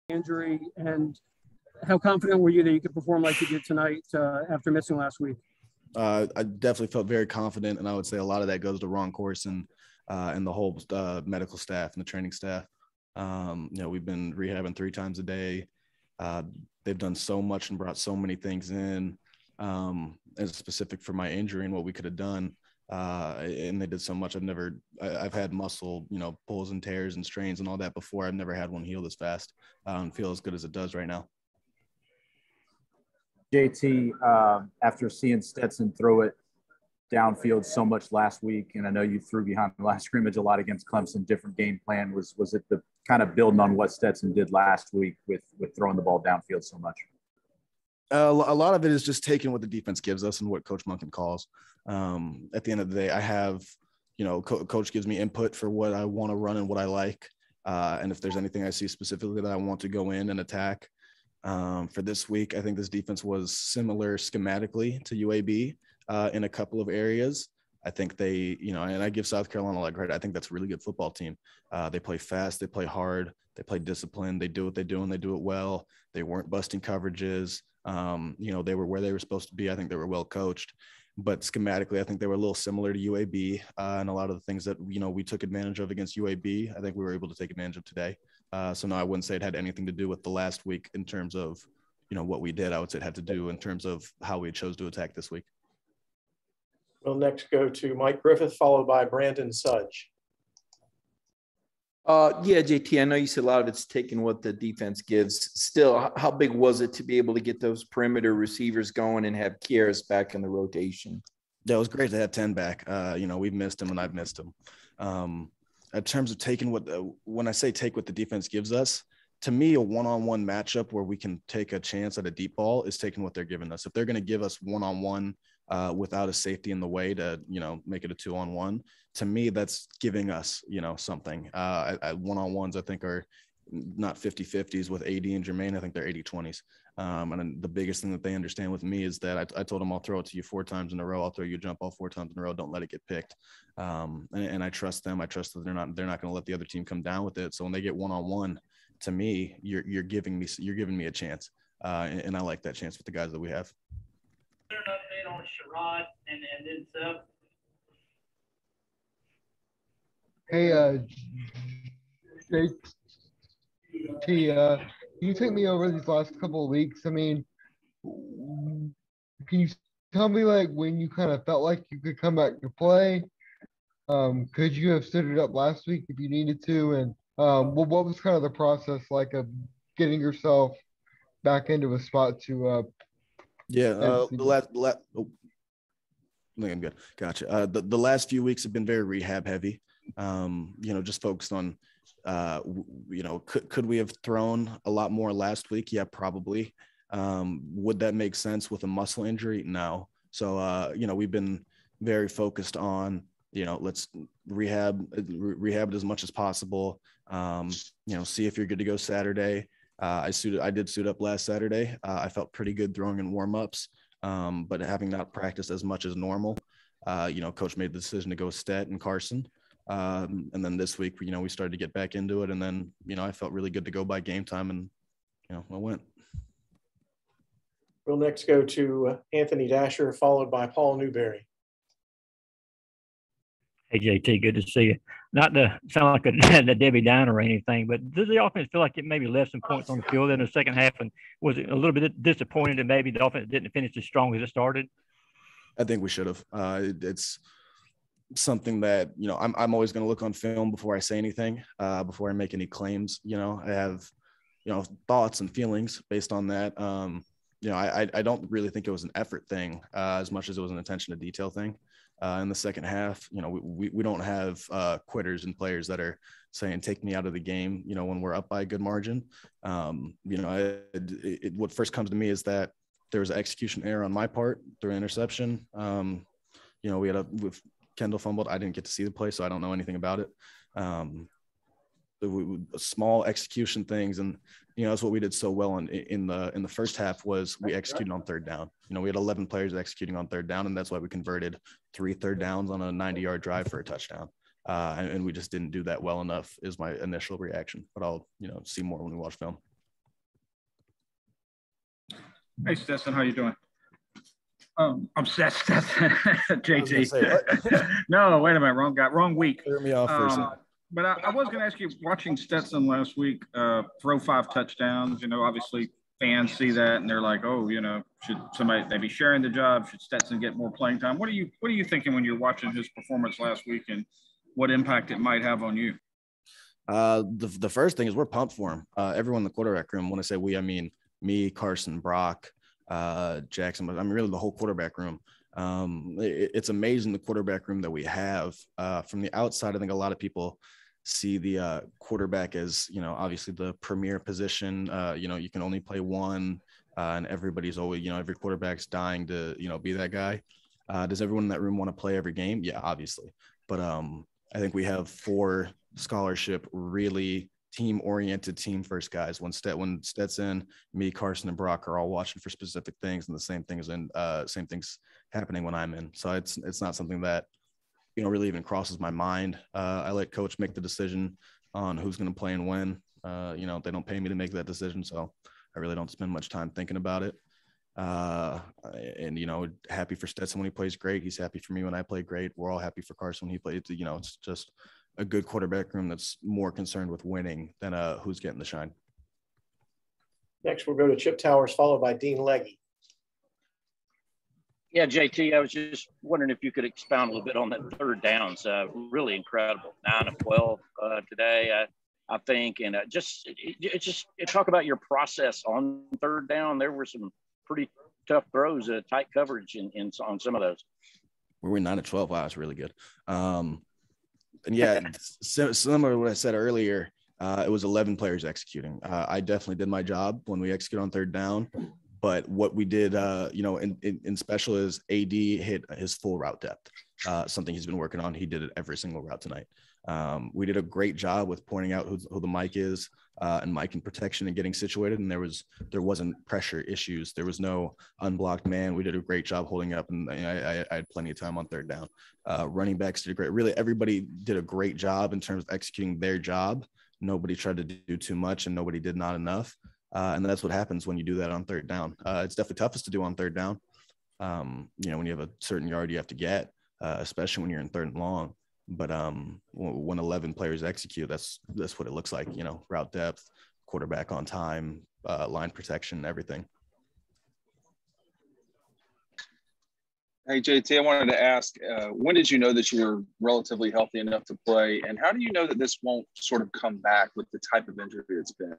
injury, and how confident were you that you could perform like you did tonight after missing last week? I definitely felt very confident, and I would say a lot of that goes to Ron Corson and the whole medical staff and the training staff. We've been rehabbing 3 times a day. They've done so much and brought so many things in as specific for my injury and what we could have done. And they did so much. I've had muscle, pulls and tears and strains and all that before. I've never had one heal this fast and feel as good as it does right now. JT, after seeing Stetson throw it downfield so much last week, and I know you threw behind the last scrimmage a lot against Clemson, different game plan. Was it the kind of building on what Stetson did last week with throwing the ball downfield so much? A lot of it is just taking what the defense gives us and what Coach Monken calls. At the end of the day, I have, Coach gives me input for what I want to run and what I like. And if there's anything I see specifically that I want to go in and attack, for this week, I think this defense was similar schematically to UAB in a couple of areas. I think they, and I give South Carolina a lot of credit. I think that's a really good football team. They play fast, they play hard, they play disciplined, they do what they do and they do it well. They weren't busting coverages. They were where they were supposed to be. I think they were well coached. But schematically, I think they were a little similar to UAB and a lot of the things that, we took advantage of against UAB, I think we were able to take advantage of today. So no, I wouldn't say it had anything to do with the last week in terms of, what we did. I would say it had to do in terms of how we chose to attack this week. We'll next go to Mike Griffith, followed by Brandon Sudge. Yeah, JT, I know you said a lot of it's taking what the defense gives. Still, how big was it to be able to get those perimeter receivers going and have Kearis back in the rotation? Yeah, it was great to have 10 back. We've missed him and I've missed him. In terms of taking when I say take what the defense gives us, to me, a one-on-one matchup where we can take a chance at a deep ball is taking what they're giving us. If they're going to give us one-on-one without a safety in the way to, make it a 2-on-1, to me, that's giving us, something. One-on-ones, I think, are not 50-50s with AD and Jermaine. I think they're 80-20s. And the biggest thing that they understand with me is that I told them I'll throw it to you 4 times in a row. I'll throw you a jump ball 4 times in a row. Don't let it get picked. And I trust them. I trust that they're not going to let the other team come down with it. So when they get one-on-one, to me, you're giving me a chance. And I like that chance with the guys that we have. Is there an update on Sherrod and then Seth? Hey, JT, can you take me over these last couple of weeks? I mean, can you tell me, when you kind of felt like you could come back to play? Could you have stood it up last week if you needed to? And what was kind of the process like of getting yourself back into a spot to I think I'm good. Gotcha. The last few weeks have been very rehab heavy. Just focused on, could we have thrown a lot more last week? Yeah, probably. Would that make sense with a muscle injury? No. So, we've been very focused on, let's rehab it as much as possible. See if you're good to go Saturday. I did suit up last Saturday. I felt pretty good throwing in warm-ups. But having not practiced as much as normal, Coach made the decision to go with Stet and Carson. And then this week, we started to get back into it. And then, I felt really good to go by game time and, I went. We'll next go to Anthony Dasher, followed by Paul Newberry. Hey, JT, good to see you. Not to sound like a Debbie Downer or anything, but does the offense feel like it maybe left some points on the field in the second half? And was it a little bit disappointed that maybe the offense didn't finish as strong as it started? I think we should have. It's something that, I'm always going to look on film before I say anything, before I make any claims. I have, thoughts and feelings based on that. I don't really think it was an effort thing as much as it was an attention to detail thing. In the second half, we don't have quitters and players that are saying, take me out of the game, when we're up by a good margin. What first comes to me is that there was an execution error on my part through an interception. With Kendall fumbled. I didn't get to see the play, so I don't know anything about it. Small execution things, and that's what we did so well in the first half was we executed on third down. We had 11 players executing on third down, and that's why we converted 3 third downs on a 90-yard drive for a touchdown. And we just didn't do that well enough is my initial reaction, but I'll see more when we watch film. Hey, Stetson, how you doing? I'm Stetson, JT. No, wait a minute, wrong week. Threw me off for a second. But I was going to ask you, watching Stetson last week throw 5 touchdowns, obviously fans see that and they're like, oh, should somebody maybe sharing the job? Should Stetson get more playing time? What are you thinking when you're watching his performance last week and what impact it might have on you? The first thing is we're pumped for him. Everyone in the quarterback room, when I say we, I mean me, Carson, Brock, Jackson, but I mean really the whole quarterback room. It's amazing the quarterback room that we have. From the outside, I think a lot of people see the quarterback as, obviously the premier position. You can only play one, and everybody's always, every quarterback's dying to, be that guy. Does everyone in that room want to play every game? Yeah, obviously. But I think we have 4 scholarship, really team-oriented, team-first guys. When Stetson, me, Carson, and Brock are all watching for specific things, and the same things happening when I'm in. So it's not something that really even crosses my mind. I let coach make the decision on who's going to play and when. They don't pay me to make that decision, so I really don't spend much time thinking about it. And happy for Stetson when he plays great. He's happy for me when I play great. We're all happy for Carson when he plays. It's just a good quarterback room that's more concerned with winning than who's getting the shine. Next, we'll go to Chip Towers, followed by Dean Legge. Yeah, JT, I was just wondering if you could expound a little bit on that third downs. Really incredible. 9 of 12 today, I think. And just talk about your process on third down. There were some pretty tough throws, tight coverage on some of those. Were we 9 of 12? Wow, that's really good. And yeah, similar to what I said earlier, it was 11 players executing. I definitely did my job when we execute on third down. But what we did, in special is AD hit his full route depth, something he's been working on. He did it every single route tonight. We did a great job with pointing out who the mic is and mic and protection and getting situated. And there wasn't pressure issues. There was no unblocked man. We did a great job holding up, and I had plenty of time on third down. Running backs did great. Really, everybody did a great job in terms of executing their job. Nobody tried to do too much, and nobody did not enough. And that's what happens when you do that on third down. It's definitely toughest to do on third down. When you have a certain yard you have to get, especially when you're in third and long. But when 11 players execute, that's what it looks like. Route depth, quarterback on time, line protection, everything. Hey, JT, I wanted to ask, when did you know that you were relatively healthy enough to play? And how do you know that this won't sort of come back with the type of injury it's been?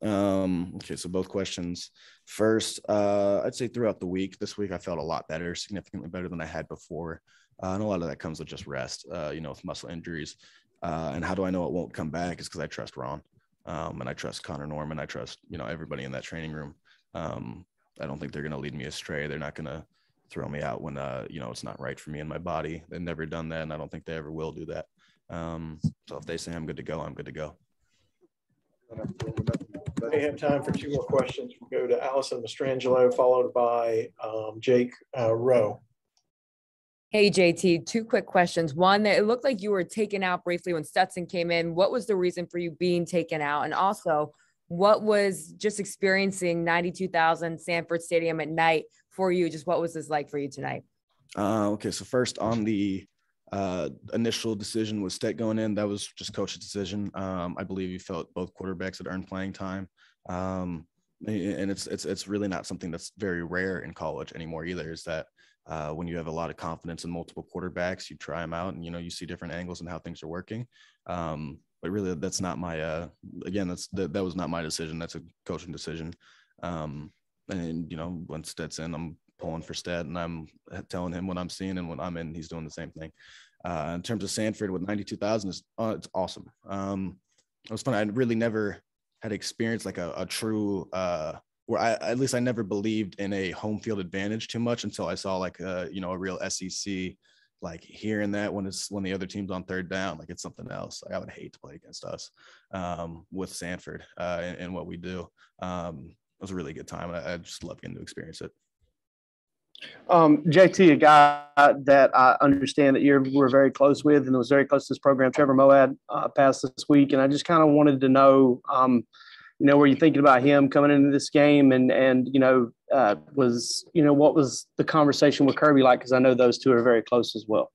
Okay, so both questions. First, I'd say throughout the week, this week I felt a lot better, significantly better than I had before. And a lot of that comes with just rest, with muscle injuries. And how do I know it won't come back? Is because I trust Ron, and I trust Connor Norman. I trust, everybody in that training room. I don't think they're going to lead me astray. They're not going to throw me out when, it's not right for me and my body. They've never done that, and I don't think they ever will do that. So if they say I'm good to go, I'm good to go. We have time for 2 more questions. We'll go to Allison Mastrangelo, followed by Jake Rowe. Hey, JT, 2 quick questions. One, it looked like you were taken out briefly when Stetson came in. What was the reason for you being taken out? And also, what was just experiencing 92,000 Sanford Stadium at night for you? Just what was this like for you tonight? Okay, so first on the initial decision with Stet going in, that was just coach's decision. I believe he felt both quarterbacks had earned playing time. And it's really not something that's very rare in college anymore either, is that when you have a lot of confidence in multiple quarterbacks, you try them out and, you see different angles and how things are working. But really that's not my, that was not my decision. That's a coaching decision. And, when Stet's in, I'm pulling for Stet, and I'm telling him what I'm seeing, and when I'm in, he's doing the same thing. In terms of Sanford with 92,000, it's awesome. It was fun. I really never had experienced like a true, where I never believed in a home field advantage too much until I saw like a real SEC, like hearing that when the other team's on third down, like it's something else. Like I would hate to play against us with Sanford and what we do. It was a really good time. I just love getting to experience it. JT, a guy that I understand that we're very close with and was very close to this program, Trevor Moad, passed this week. And I just kind of wanted to know, were you thinking about him coming into this game and was, what was the conversation with Kirby like? Because I know those two are very close as well.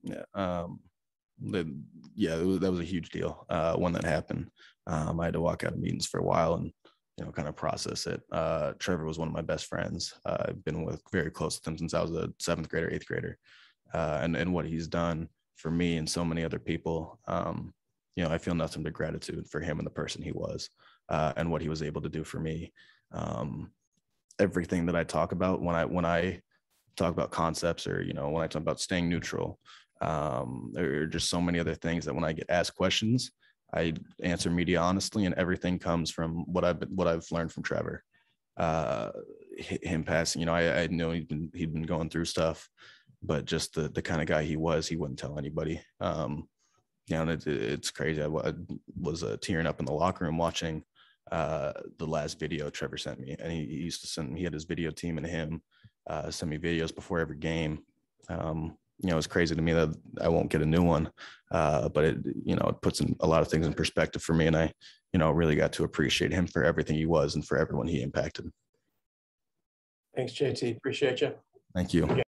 Yeah. That was a huge deal when that happened. I had to walk out of meetings for a while and, kind of process it. Trevor was one of my best friends. I've been very close with him since I was a 7th grader, 8th grader. And what he's done for me and so many other people, I feel nothing but gratitude for him and the person he was, and what he was able to do for me. Everything that I talk about when I talk about concepts, or, when I talk about staying neutral, there are just so many other things that when I get asked questions, I answer media honestly, and everything comes from what I've learned from Trevor. Him passing, I know he'd been going through stuff, but just the kind of guy he was, he wouldn't tell anybody. And it's crazy. I was tearing up in the locker room watching the last video Trevor sent me, and he used to send me. He had his video team and him send me videos before every game. It's crazy to me that I won't get a new one, but it puts a lot of things in perspective for me, and I really got to appreciate him for everything he was and for everyone he impacted. Thanks, JT. Appreciate you. Thank you.